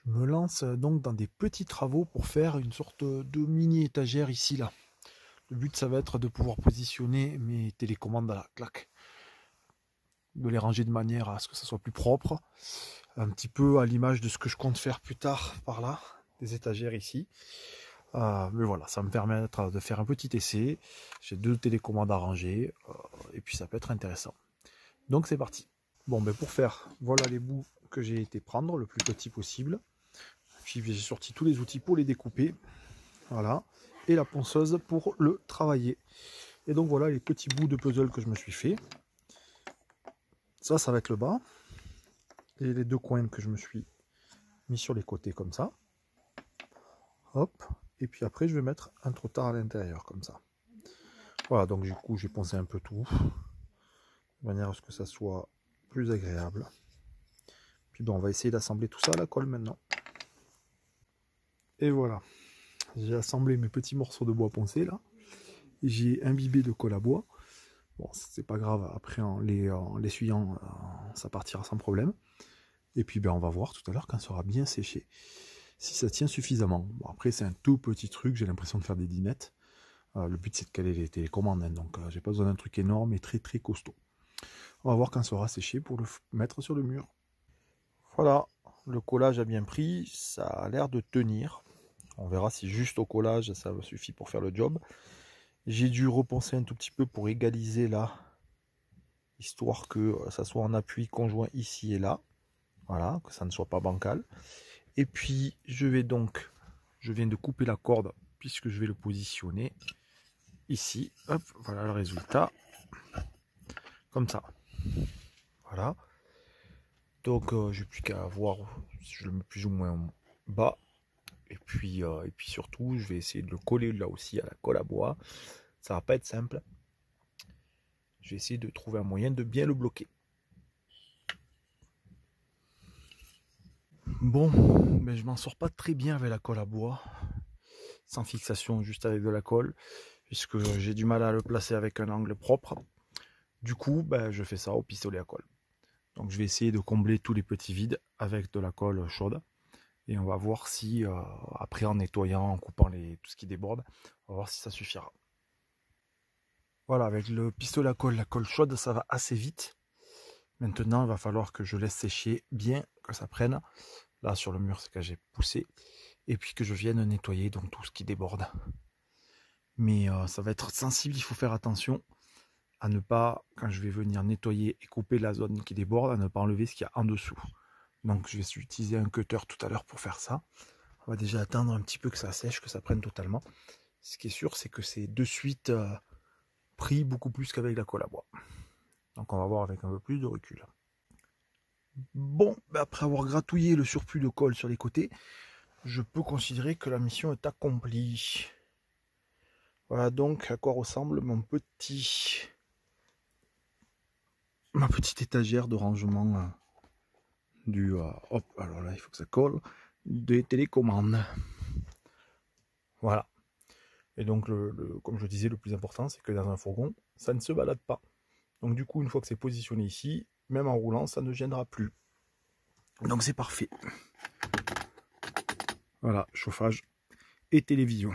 me lance donc dans des petits travaux pour faire une sorte de mini étagère ici là. Le but ça va être de pouvoir positionner mes télécommandes à la claque, de les ranger de manière à ce que ça soit plus propre, un petit peu à l'image de ce que je compte faire plus tard par là, des étagères ici. Mais voilà, ça me permettra de faire un petit essai. J'ai 2 télécommandes à ranger et puis ça peut être intéressant. Donc c'est parti. Bon, ben pour faire, voilà les bouts que j'ai été prendre le plus petit possible. Puis j'ai sorti tous les outils pour les découper. Voilà. Et la ponceuse pour le travailler. Et donc voilà les petits bouts de puzzle que je me suis fait. Ça va être le bas. Et les 2 coins que je me suis mis sur les côtés comme ça. Hop. Et puis après je vais mettre un trottoir à l'intérieur comme ça. Voilà, donc du coup j'ai poncé un peu tout. De manière à ce que ça soit plus agréable. Puis bon, on va essayer d'assembler tout ça à la colle maintenant. Et voilà. J'ai assemblé mes petits morceaux de bois poncé là. J'ai imbibé de colle à bois. Bon, c'est pas grave, après en l'essuyant, ça partira sans problème. Et puis ben, on va voir tout à l'heure quand ça sera bien séché, si ça tient suffisamment. Bon, après c'est un tout petit truc, j'ai l'impression de faire des dinettes. Le but c'est de caler les télécommandes, hein, donc j'ai pas besoin d'un truc énorme et très très costaud. On va voir quand ça sera séché pour le mettre sur le mur. Voilà, le collage a bien pris, ça a l'air de tenir. On verra si juste au collage ça suffit pour faire le job. J'ai dû repenser un tout petit peu pour égaliser là, histoire que ça soit en appui conjoint ici et là. Voilà, que ça ne soit pas bancal. Et puis je viens de couper la corde puisque je vais le positionner ici. Hop, voilà le résultat. Comme ça. Voilà. Donc j'ai plus qu'à voir si je le mets plus ou moins bas. Et puis surtout, je vais essayer de le coller là aussi à la colle à bois. Ça va pas être simple. Je vais essayer de trouver un moyen de bien le bloquer. Bon, mais je m'en sors pas très bien avec la colle à bois. Sans fixation, juste avec de la colle. Puisque j'ai du mal à le placer avec un angle propre. Du coup, ben, je fais ça au pistolet à colle. Donc je vais essayer de combler tous les petits vides avec de la colle chaude. Et on va voir si, après en nettoyant, en coupant tout ce qui déborde, on va voir si ça suffira. Voilà, avec le pistolet à colle, la colle chaude, ça va assez vite. Maintenant, il va falloir que je laisse sécher bien, que ça prenne. Là, sur le mur, c'est que j'ai poussé. Et puis que je vienne nettoyer donc tout ce qui déborde. Mais ça va être sensible, il faut faire attention à ne pas, quand je vais venir nettoyer et couper la zone qui déborde, à ne pas enlever ce qu'il y a en dessous. Donc je vais utiliser un cutter tout à l'heure pour faire ça. On va déjà attendre un petit peu que ça sèche, que ça prenne totalement. Ce qui est sûr, c'est que c'est de suite pris beaucoup plus qu'avec la colle à bois. Donc on va voir avec un peu plus de recul. Bon, après avoir gratouillé le surplus de colle sur les côtés, je peux considérer que la mission est accomplie. Voilà donc à quoi ressemble ma petite étagère de rangement hop, alors là il faut que ça colle, des télécommandes. Voilà. Et donc comme je disais, le plus important c'est que dans un fourgon, ça ne se balade pas. Donc du coup, une fois que c'est positionné ici, même en roulant, ça ne gênera plus. Donc c'est parfait. Voilà, chauffage et télévision.